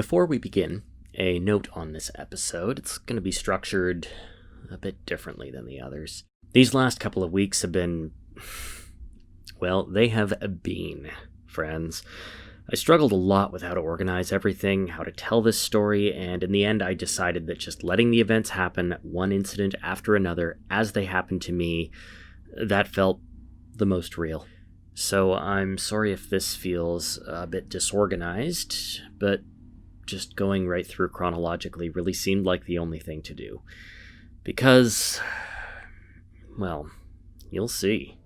Before we begin, a note on this episode. It's going to be structured a bit differently than the others. These last couple of weeks have been... well, they have been, friends. I struggled a lot with how to organize everything, how to tell this story, and in the end I decided that just letting the events happen, one incident after another, as they happened to me, that felt the most real. So I'm sorry if this feels a bit disorganized, but just going right through chronologically really seemed like the only thing to do. Because, well, you'll see.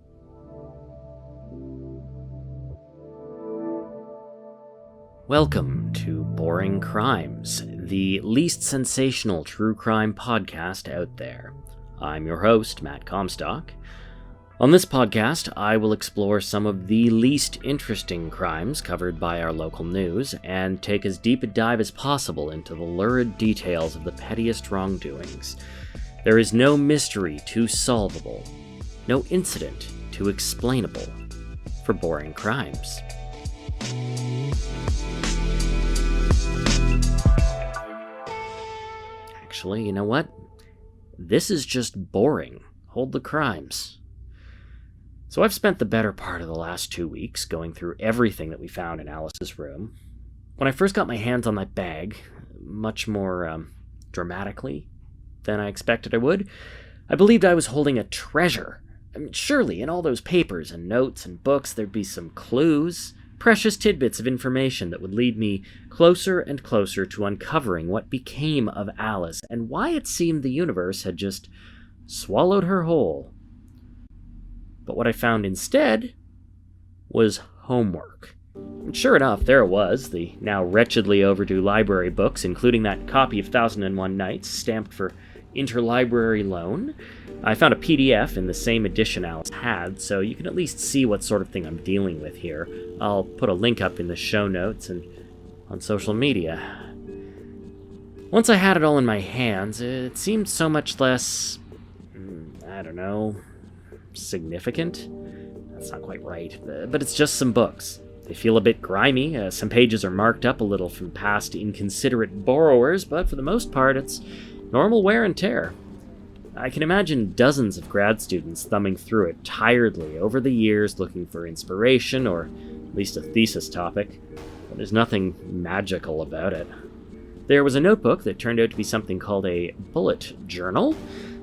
Welcome to Boring Crimes, the least sensational true crime podcast out there. I'm your host, Matt Comstock. On this podcast, I will explore some of the least interesting crimes covered by our local news and take as deep a dive as possible into the lurid details of the pettiest wrongdoings. There is no mystery too solvable, no incident too explainable for boring crimes. Actually, you know what? This is just boring. Hold the crimes. So I've spent the better part of the last 2 weeks going through everything that we found in Alice's room. When I first got my hands on that bag, much more dramatically than I expected I would, I believed I was holding a treasure. I mean, surely in all those papers and notes and books there'd be some clues, precious tidbits of information that would lead me closer and closer to uncovering what became of Alice and why it seemed the universe had just swallowed her whole. But what I found instead was homework. And sure enough, there it was, the now wretchedly overdue library books, including that copy of 1001 Nights, stamped for interlibrary loan. I found a PDF in the same edition Alice had, so you can at least see what sort of thing I'm dealing with here. I'll put a link up in the show notes and on social media. Once I had it all in my hands, it seemed so much less, significant? That's not quite right, but it's just some books. They feel a bit grimy, some pages are marked up a little from past inconsiderate borrowers, but for the most part it's normal wear and tear. I can imagine dozens of grad students thumbing through it tiredly over the years looking for inspiration, or at least a thesis topic, but there's nothing magical about it. There was a notebook that turned out to be something called a bullet journal.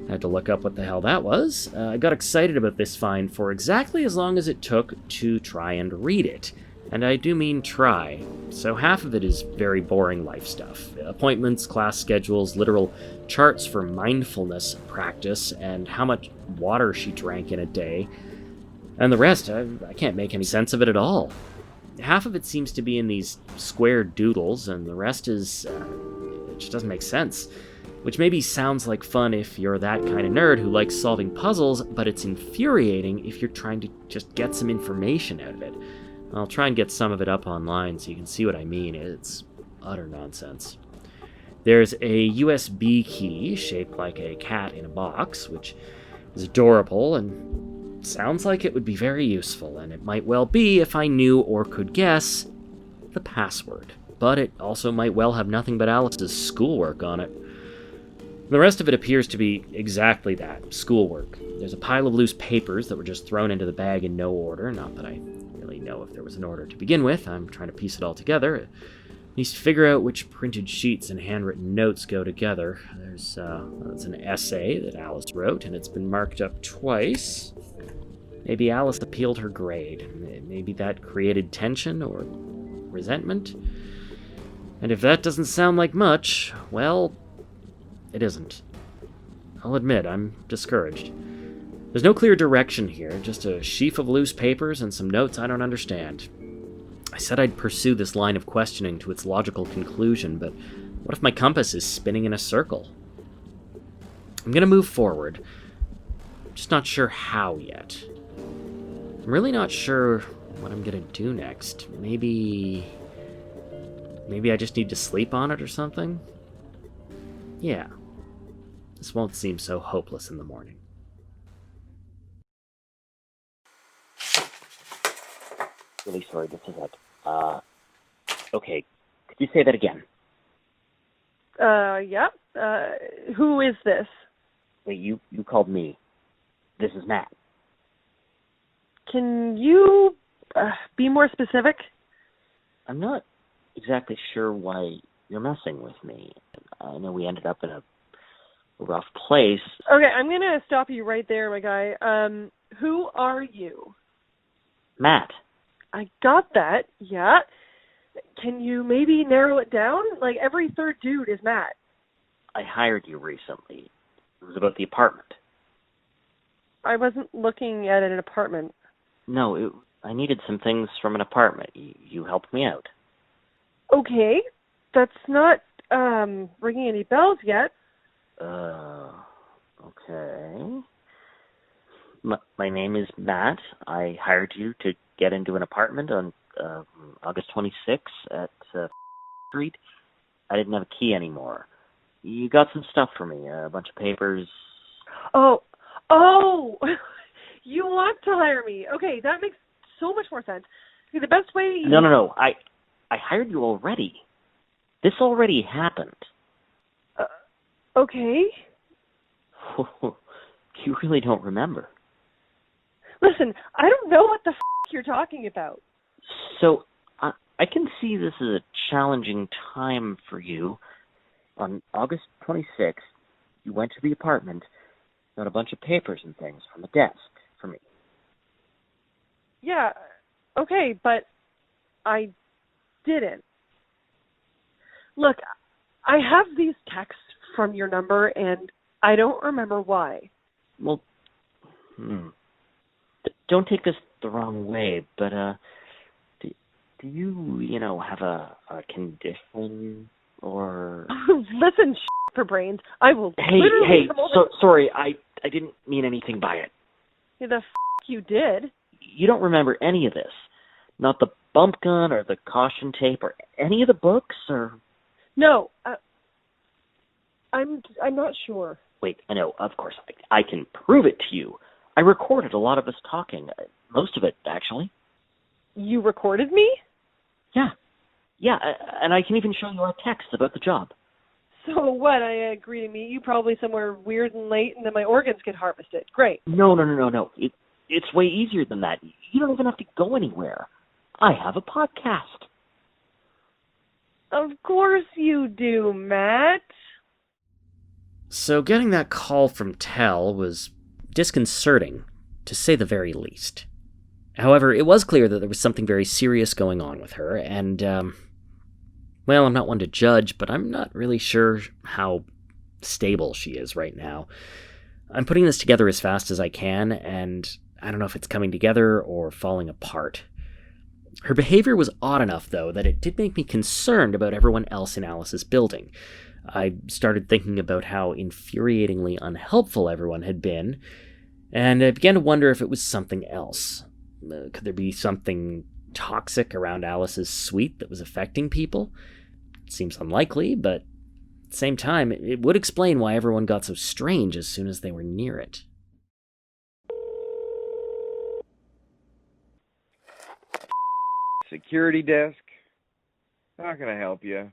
I had to look up what the hell that was. I got excited about this find for exactly as long as it took to try and read it. And I do mean try. So half of it is very boring life stuff. Appointments, class schedules, literal charts for mindfulness practice, and how much water she drank in a day. And the rest, I can't make any sense of it at all. Half of it seems to be in these square doodles, and the rest is... it just doesn't make sense. Which maybe sounds like fun if you're that kind of nerd who likes solving puzzles, but it's infuriating if you're trying to just get some information out of it. I'll try and get some of it up online so you can see what I mean. It's utter nonsense. There's a USB key shaped like a cat in a box, which is adorable and sounds like it would be very useful, and it might well be if I knew or could guess the password. But it also might well have nothing but Alice's schoolwork on it. The rest of it appears to be exactly that, schoolwork. There's a pile of loose papers that were just thrown into the bag in no order, not that I really know if there was an order to begin with. I'm trying to piece it all together, at least figure out which printed sheets and handwritten notes go together. There's an essay that Alice wrote, and it's been marked up twice. Maybe Alice appealed her grade. Maybe that created tension or resentment. And if that doesn't sound like much, well... it isn't. I'll admit, I'm discouraged. There's no clear direction here, just a sheaf of loose papers and some notes I don't understand. I said I'd pursue this line of questioning to its logical conclusion, but what if my compass is spinning in a circle? I'm gonna move forward. I'm just not sure how yet. I'm really not sure what I'm gonna do next. Maybe I just need to sleep on it or something? Yeah. This won't seem so hopeless in the morning. Really sorry, this is it. Okay, could you say that again? Yep. Who is this? Hey, you called me. This is Matt. Can you be more specific? I'm not exactly sure why you're messing with me. I know we ended up in a rough place. Okay, I'm going to stop you right there, my guy. Who are you? Matt. I got that, yeah. Can you maybe narrow it down? Like, every third dude is Matt. I hired you recently. It was about the apartment. I wasn't looking at an apartment. No, I needed some things from an apartment. You helped me out. Okay, that's not ringing any bells yet. Okay. My name is Matt. I hired you to get into an apartment on August 26th at Street. I didn't have a key anymore. You got some stuff for me, a bunch of papers. Oh, you want to hire me. Okay, that makes so much more sense. See, the best way... No. I hired you already. This already happened. Okay. You really don't remember. Listen, I don't know what the you're talking about. So, I can see this is a challenging time for you. On August 26th, you went to the apartment, got a bunch of papers and things from the desk for me. Yeah, okay, but I didn't. Look, I have these texts from your number, and I don't remember why. Well, don't take this the wrong way, but do you have a condition or? Listen, for brains, I will. Hey, sorry, I didn't mean anything by it. Yeah, the you did. You don't remember any of this, not the bump gun or the caution tape or any of the books, or? No, I'm not sure. Wait, I know, of course, I can prove it to you. I recorded a lot of us talking, most of it, actually. You recorded me? Yeah, and I can even show you our text about the job. So what, I agree to meet you probably somewhere weird and late, and then my organs get harvested. Great. No. It's way easier than that. You don't even have to go anywhere. I have a podcast. Of course you do, Matt. So getting that call from Tell was disconcerting, to say the very least. However, it was clear that there was something very serious going on with her, and, well, I'm not one to judge, but I'm not really sure how stable she is right now. I'm putting this together as fast as I can, and I don't know if it's coming together or falling apart. Her behavior was odd enough, though, that it did make me concerned about everyone else in Alice's building. I started thinking about how infuriatingly unhelpful everyone had been, and I began to wonder if it was something else. Could there be something toxic around Alice's suite that was affecting people? It seems unlikely, but at the same time, it would explain why everyone got so strange as soon as they were near it. Security desk. How can I help you?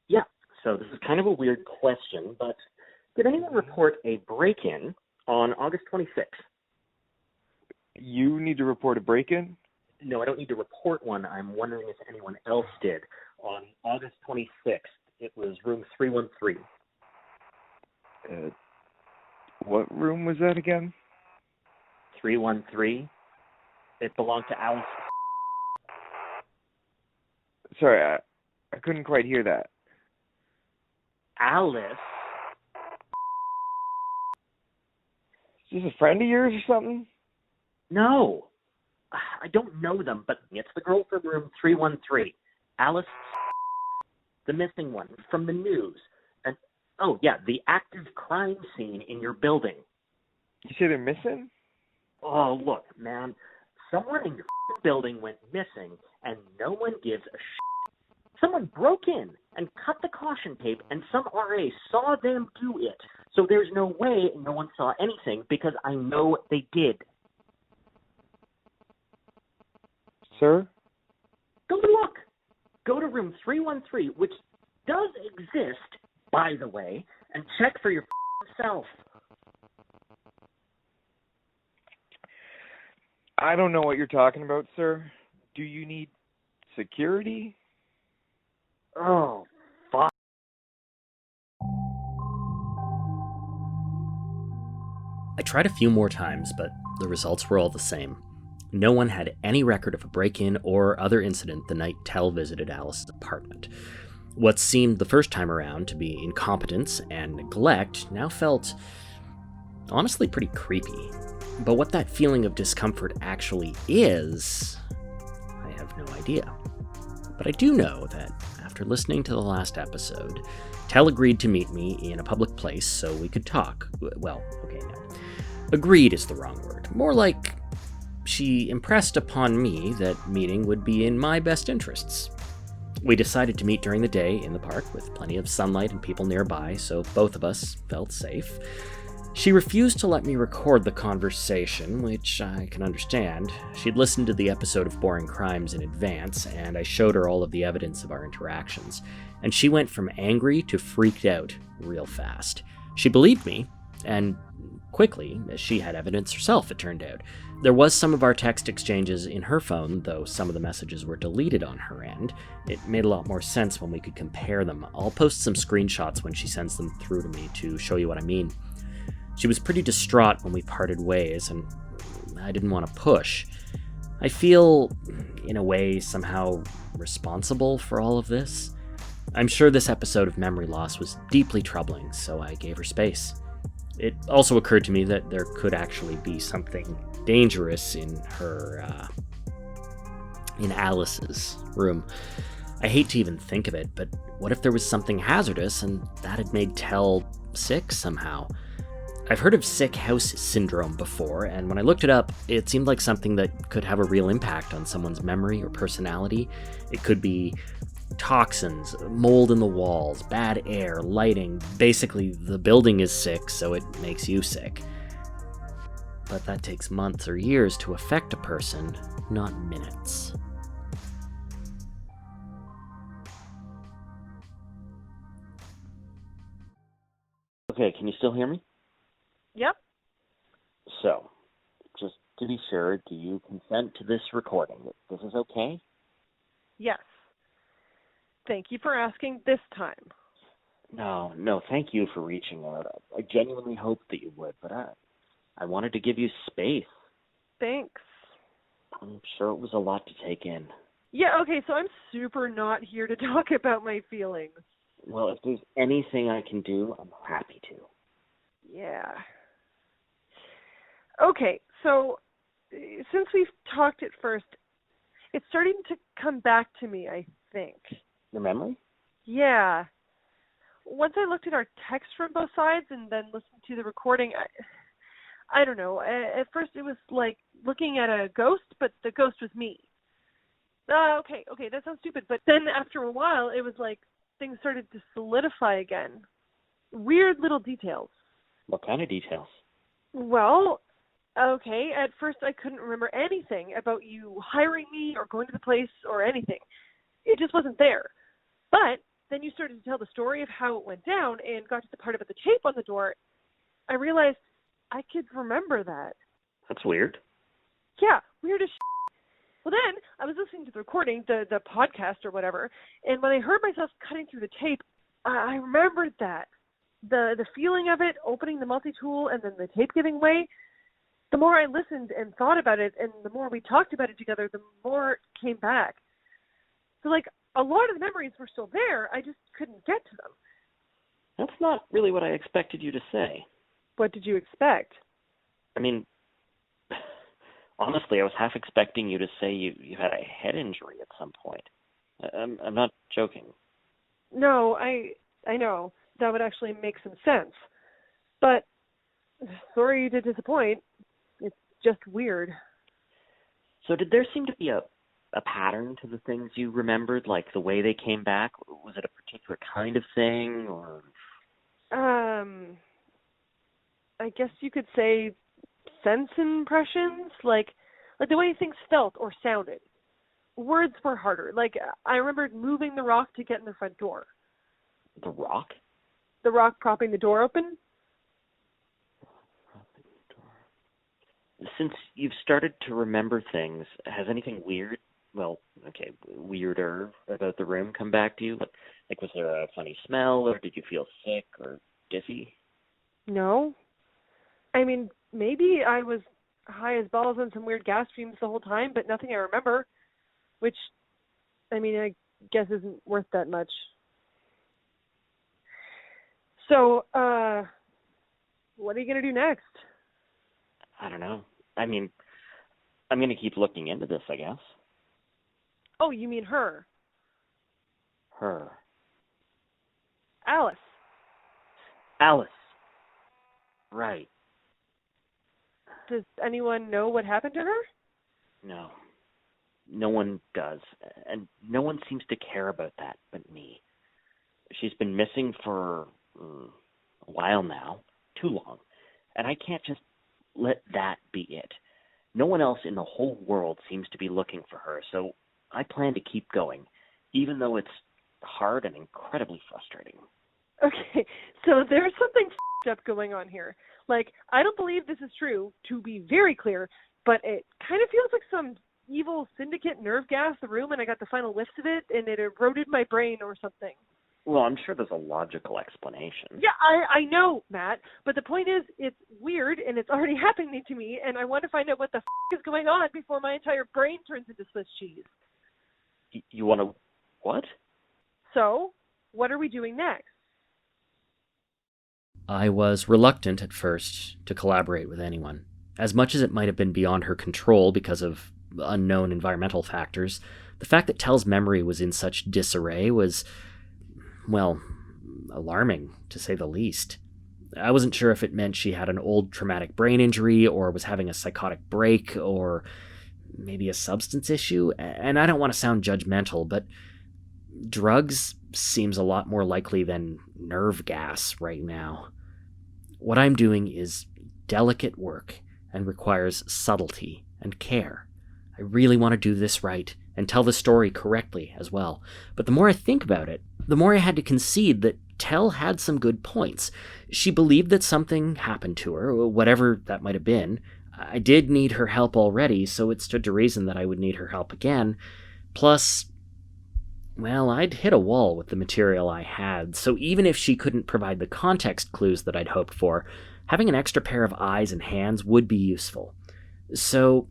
Yeah, so this is kind of a weird question, but did anyone report a break-in on August 26th? You need to report a break-in? No, I don't need to report one. I'm wondering if anyone else did. On August 26th, it was room 313. What room was that again? 313. It belonged to Alice. Sorry, I couldn't quite hear that. Alice. Is this a friend of yours or something? No. I don't know them, but it's the girl from room 313. Alice, the missing one from the news. And, oh, yeah, the active crime scene in your building. You say they're missing? Oh, look, man. Someone in your building went missing, and no one gives a Someone broke in and cut the caution tape, and some RA saw them do it. So there's no way no one saw anything, because I know they did. Sir? Go look. Go to room 313, which does exist, by the way, and check for your self. I don't know what you're talking about, sir. Do you need security? Oh, fuck. I tried a few more times, but the results were all the same. No one had any record of a break-in or other incident the night Tell visited Alice's apartment. What seemed the first time around to be incompetence and neglect now felt honestly pretty creepy. But what that feeling of discomfort actually is, I have no idea. But I do know that after listening to the last episode, Tell agreed to meet me in a public place so we could talk. Well, okay, no. Agreed is the wrong word. More like she impressed upon me that meeting would be in my best interests. We decided to meet during the day in the park with plenty of sunlight and people nearby, so both of us felt safe. She refused to let me record the conversation, which I can understand. She'd listened to the episode of Boring Crimes in advance, and I showed her all of the evidence of our interactions, and she went from angry to freaked out real fast. She believed me, and quickly, as she had evidence herself, it turned out. There was some of our text exchanges in her phone, though some of the messages were deleted on her end. It made a lot more sense when we could compare them. I'll post some screenshots when she sends them through to me to show you what I mean. She was pretty distraught when we parted ways, and I didn't want to push. I feel, in a way, somehow responsible for all of this. I'm sure this episode of memory loss was deeply troubling, so I gave her space. It also occurred to me that there could actually be something dangerous in in Alice's room. I hate to even think of it, but what if there was something hazardous and that had made Tell sick somehow? I've heard of sick house syndrome before, and when I looked it up, it seemed like something that could have a real impact on someone's memory or personality. It could be toxins, mold in the walls, bad air, lighting. Basically, the building is sick, so it makes you sick. But that takes months or years to affect a person, not minutes. Okay, can you still hear me? Yep. So, just to be sure, do you consent to this recording? This is okay? Yes. Thank you for asking this time. No, thank you for reaching out. I genuinely hoped that you would, but I wanted to give you space. Thanks. I'm sure it was a lot to take in. Yeah, okay, so I'm super not here to talk about my feelings. Well, if there's anything I can do, I'm happy to. Yeah. Okay, so since we've talked at first, it's starting to come back to me, I think. Your memory? Yeah. Once I looked at our text from both sides and then listened to the recording, I don't know. At first it was like looking at a ghost, but the ghost was me. Okay, that sounds stupid. But then after a while, it was like things started to solidify again. Weird little details. What kind of details? Well, okay, at first I couldn't remember anything about you hiring me or going to the place or anything. It just wasn't there. But then you started to tell the story of how it went down and got to the part about the tape on the door. I realized I could remember that. That's weird. Yeah, weird as shit. Well, then I was listening to the recording, the podcast or whatever, and when I heard myself cutting through the tape, I remembered that. The feeling of it, opening the multi-tool and then the tape giving way, the more I listened and thought about it and the more we talked about it together, the more it came back. So, like, a lot of the memories were still there, I just couldn't get to them. That's not really what I expected you to say. What did you expect? I mean, honestly, I was half expecting you to say you had a head injury at some point. I'm not joking. No, I know. That would actually make some sense. But, sorry to disappoint. It's just weird. So did there seem to be a pattern to the things you remembered, like the way they came back? Was it a particular kind of thing, or? I guess you could say sense impressions, like the way things felt or sounded. Words were harder. Like, I remembered moving the rock to get in the front door. The rock? the rock propping the door open. Since you've started to remember things, has anything weirder about the room come back to you? Like, was there a funny smell, or did you feel sick or dizzy? No. I mean, maybe I was high as balls on some weird gas fumes the whole time, but nothing I remember, which, I mean, I guess isn't worth that much. So, what are you going to do next? I don't know. I mean, I'm going to keep looking into this, I guess. Oh, you mean her? Her. Alice. Alice. Right. Does anyone know what happened to her? No. No one does. And no one seems to care about that but me. She's been missing for a while now. Too long. And I can't just let that be it. No one else in the whole world seems to be looking for her, so I plan to keep going, even though it's hard and incredibly frustrating. Okay, so there's something up going on here. Like, I don't believe this is true, to be very clear, but it kind of feels like some evil syndicate nerve gas the room, and I got the final whiffs of it, and it eroded my brain or something. Well, I'm sure there's a logical explanation. Yeah, I know, Matt, but the point is, it's weird, and it's already happening to me, and I want to find out what the is going on before my entire brain turns into Swiss cheese. You want to what? So, what are we doing next? I was reluctant at first to collaborate with anyone. As much as it might have been beyond her control because of unknown environmental factors, the fact that Tell's memory was in such disarray was, well, alarming, to say the least. I wasn't sure if it meant she had an old traumatic brain injury, or was having a psychotic break, or maybe a substance issue, and I don't want to sound judgmental, but drugs seems a lot more likely than nerve gas right now. What I'm doing is delicate work and requires subtlety and care. I really want to do this right and tell the story correctly as well. But the more I think about it, the more I had to concede that Tell had some good points. She believed that something happened to her, whatever that might have been. I did need her help already, so it stood to reason that I would need her help again. Plus, well, I'd hit a wall with the material I had, so even if she couldn't provide the context clues that I'd hoped for, having an extra pair of eyes and hands would be useful. So,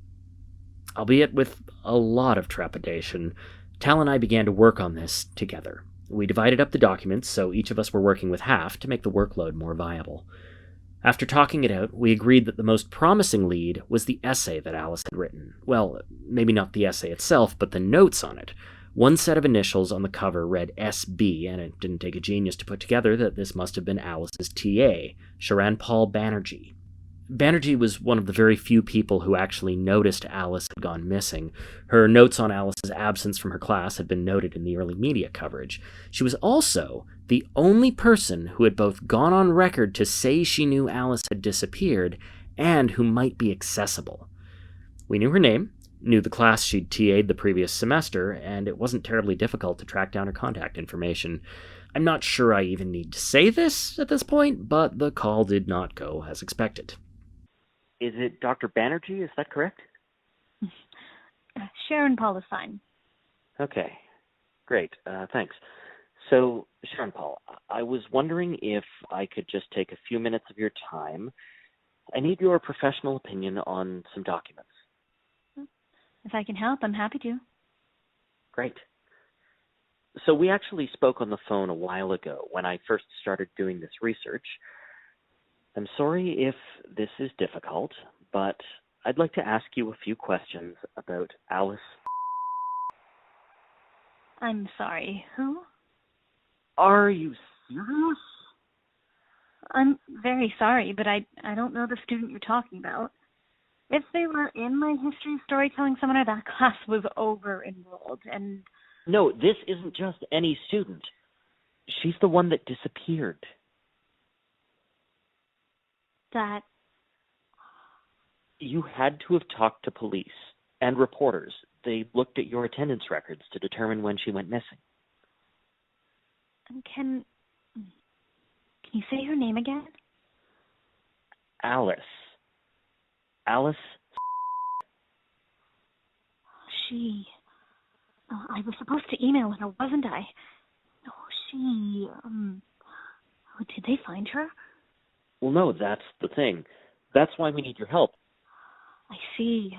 albeit with a lot of trepidation, Tal and I began to work on this together. We divided up the documents, so each of us were working with half to make the workload more viable. After talking it out, we agreed that the most promising lead was the essay that Alice had written. Well, maybe not the essay itself, but the notes on it. One set of initials on the cover read SB, and it didn't take a genius to put together that this must have been Alice's TA, Sharanpal Banerjee. Banerjee was one of the very few people who actually noticed Alice had gone missing. Her notes on Alice's absence from her class had been noted in the early media coverage. She was also the only person who had both gone on record to say she knew Alice had disappeared and who might be accessible. We knew her name, knew the class she'd TA'd the previous semester, and it wasn't terribly difficult to track down her contact information. I'm not sure I even need to say this at this point, but the call did not go as expected. Is it Dr. Banerjee? Is that correct? Sharanpal is fine. Okay, great. Thanks. So, Sharanpal, I was wondering if I could just take a few minutes of your time. I need your professional opinion on some documents. If I can help, I'm happy to. Great. So we actually spoke on the phone a while ago when I first started doing this research. I'm sorry if this is difficult, but I'd like to ask you a few questions about Alice. I'm sorry, who? Are you serious? I'm very sorry, but I don't know the student you're talking about. If they were in my history storytelling seminar, that class was over-enrolled, and... No, this isn't just any student. She's the one that disappeared. That... You had to have talked to police and reporters. They looked at your attendance records to determine when she went missing. Can you say her name again? Alice. Alice? She... I was supposed to email her, wasn't I? Oh, she... Did they find her? Well, no, that's the thing. That's why we need your help. I see.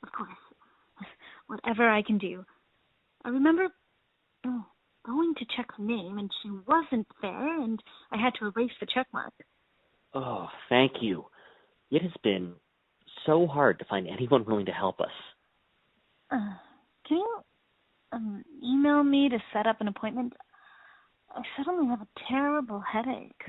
Of course. Whatever I can do. I remember going to check her name, and she wasn't there, and I had to erase the check mark. Oh, thank you. It has been so hard to find anyone willing to help us. Can you email me to set up an appointment? I suddenly have a terrible headache.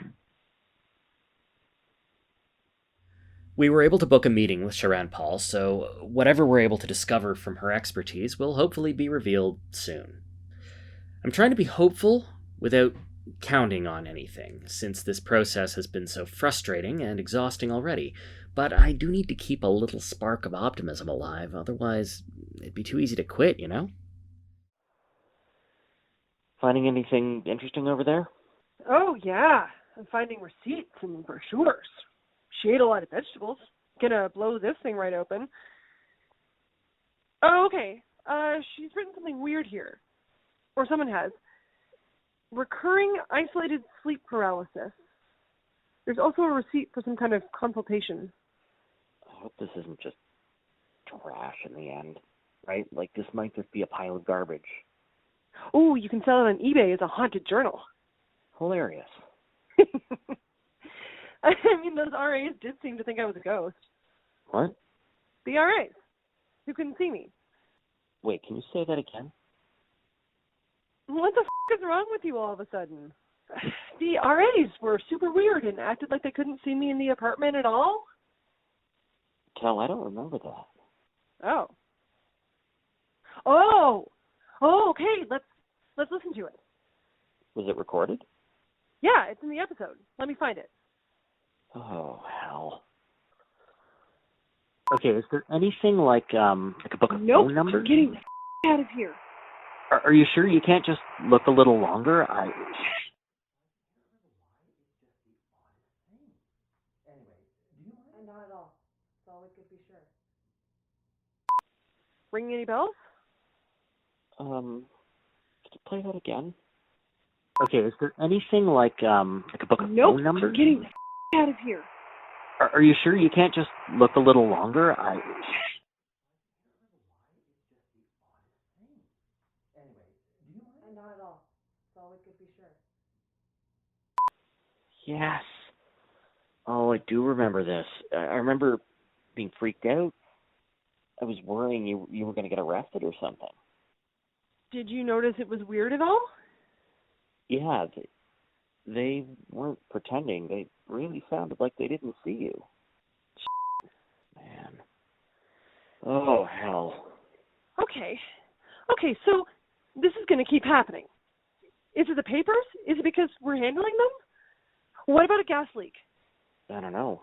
We were able to book a meeting with Sharan Paul, so whatever we're able to discover from her expertise will hopefully be revealed soon. I'm trying to be hopeful without counting on anything, since this process has been so frustrating and exhausting already, but I do need to keep a little spark of optimism alive, otherwise it'd be too easy to quit, you know? Finding anything interesting over there? Oh, yeah. I'm finding receipts and brochures. She ate a lot of vegetables. Gonna blow this thing right open. Oh, okay. She's written something weird here. Or someone has. Recurring isolated sleep paralysis. There's also a receipt for some kind of consultation. I hope this isn't just trash in the end, right? Like, this might just be a pile of garbage. Oh, you can sell it on eBay as a haunted journal. Hilarious. I mean, those RAs did seem to think I was a ghost. What? The RAs, who couldn't see me. Wait, can you say that again? What the is wrong with you all of a sudden? The RAs were super weird and acted like they couldn't see me in the apartment at all. Cal, I don't remember that. Oh, okay. Let's listen to it. Was it recorded? Yeah, it's in the episode. Let me find it. Oh, hell. Okay, is there anything like a book of phone numbers? I'm getting the out of here. Are you sure you can't just look a little longer? Not at all. It's always good to be sure. Ringing any bells? Could you play that again? Okay, is there anything like a book of phone numbers? I'm getting the out of here. Are you sure you can't just look a little longer? Not at all. It's always good to be sure. Yes. Oh, I do remember this. I remember being freaked out. I was worrying you were going to get arrested or something. Did you notice it was weird at all? Yeah, they weren't pretending. They really sounded like they didn't see you. Man. Oh, hell. Okay, so this is going to keep happening. Is it the papers? Is it because we're handling them? What about a gas leak? I don't know.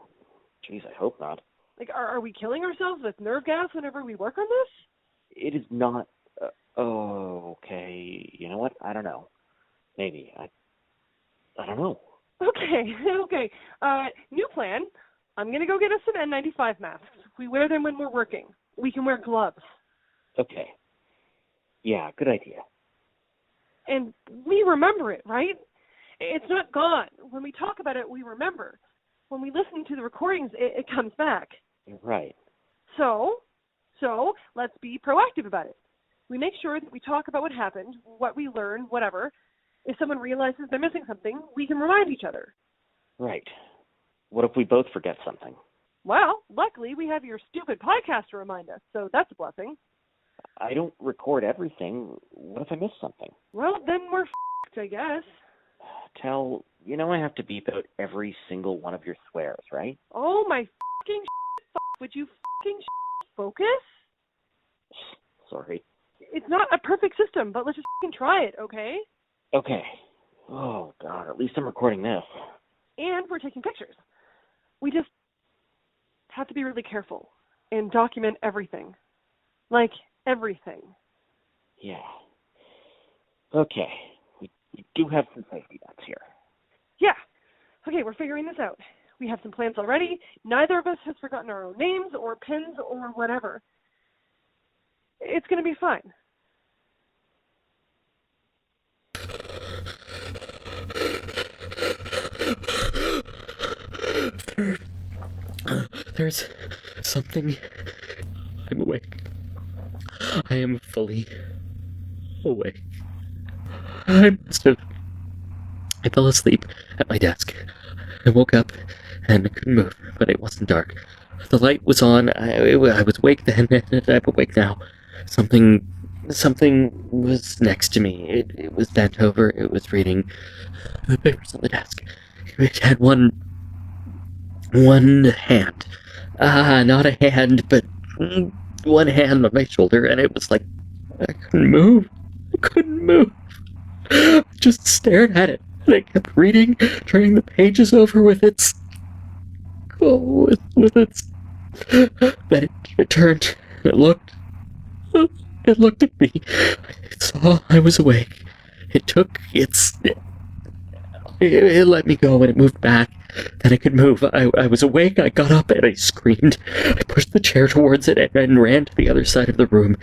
Jeez, I hope not. Like, are we killing ourselves with nerve gas whenever we work on this? It is not... okay. You know what? I don't know. Maybe. I don't know. Okay. New plan. I'm going to go get us some N95 masks. We wear them when we're working. We can wear gloves. Okay. Yeah, good idea. And we remember it, right? It's not gone. When we talk about it, we remember. When we listen to the recordings, it comes back. You're right. So let's be proactive about it. We make sure that we talk about what happened, what we learned, whatever. If someone realizes they're missing something, we can remind each other. Right. What if we both forget something? Well, luckily we have your stupid podcast to remind us, so that's a blessing. I don't record everything. What if I miss something? Well, then we're f***ed, I guess. Cal, you know I have to beep out every single one of your swears, right? Oh my f***ing would you f***ing focus? Sorry. It's not a perfect system, but let's just f***ing try it, okay? Okay. Oh, God, at least I'm recording this. And we're taking pictures. We just have to be really careful and document everything. Like, everything. Yeah. Okay. We do have some safety nets here. Yeah. Okay, we're figuring this out. We have some plans already. Neither of us has forgotten our own names or pins or whatever. It's going to be fine. There's something. I'm awake. I am fully awake. I fell asleep at my desk. I woke up and I couldn't move, but it wasn't dark. The light was on. I was awake then, and I'm awake now. Something was next to me. It was bent over. It was reading the papers on the desk. It had one hand. Not a hand, but one hand on my shoulder, and it was like I couldn't move. I just stared at it, and I kept reading, turning the pages over with its. Then it turned, and it looked at me. It saw I was awake. It let me go, and it moved back. Then I could move. I was awake. I got up and I screamed. I pushed the chair towards it and ran to the other side of the room.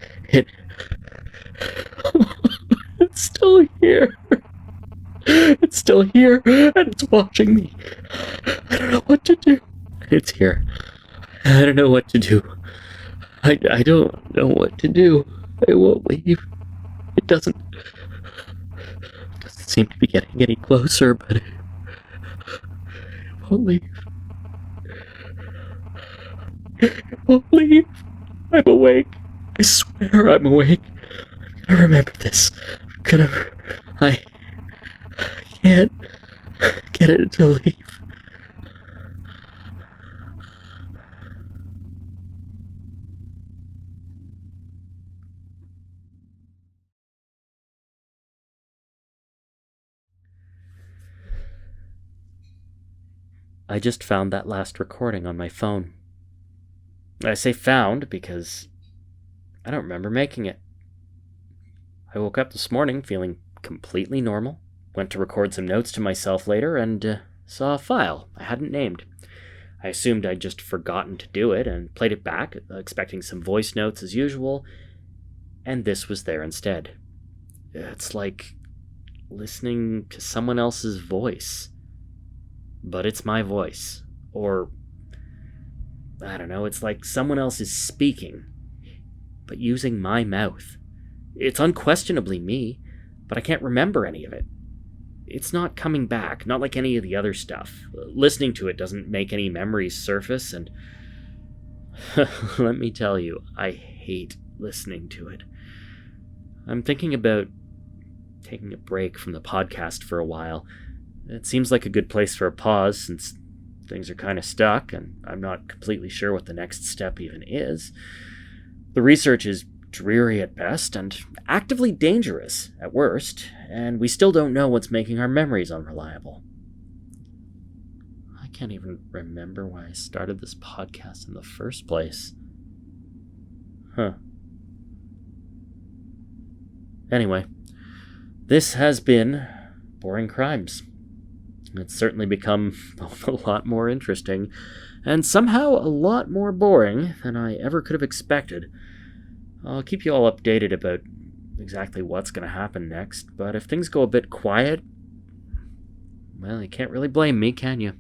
It's still here. It's still here, and it's watching me. I don't know what to do. It's here. I don't know what to do. I don't know what to do. I won't leave. It doesn't seem to be getting any closer, but it won't leave. It won't leave. I'm awake. I swear I'm awake. I'm gonna remember this. I can't get it to leave. I just found that last recording on my phone. I say found because I don't remember making it. I woke up this morning feeling completely normal, went to record some notes to myself later, and saw a file I hadn't named. I assumed I'd just forgotten to do it and played it back, expecting some voice notes as usual, and this was there instead. It's like listening to someone else's voice. But it's my voice. Or, I don't know, it's like someone else is speaking, but using my mouth. It's unquestionably me, but I can't remember any of it. It's not coming back, not like any of the other stuff. Listening to it doesn't make any memories surface, and let me tell you, I hate listening to it. I'm thinking about taking a break from the podcast for a while. It seems like a good place for a pause since things are kind of stuck and I'm not completely sure what the next step even is. The research is dreary at best and actively dangerous at worst, and we still don't know what's making our memories unreliable. I can't even remember why I started this podcast in the first place. Anyway, this has been Boring Crimes. It's certainly become a lot more interesting, and somehow a lot more boring than I ever could have expected. I'll keep you all updated about exactly what's going to happen next, but if things go a bit quiet, well, you can't really blame me, can you?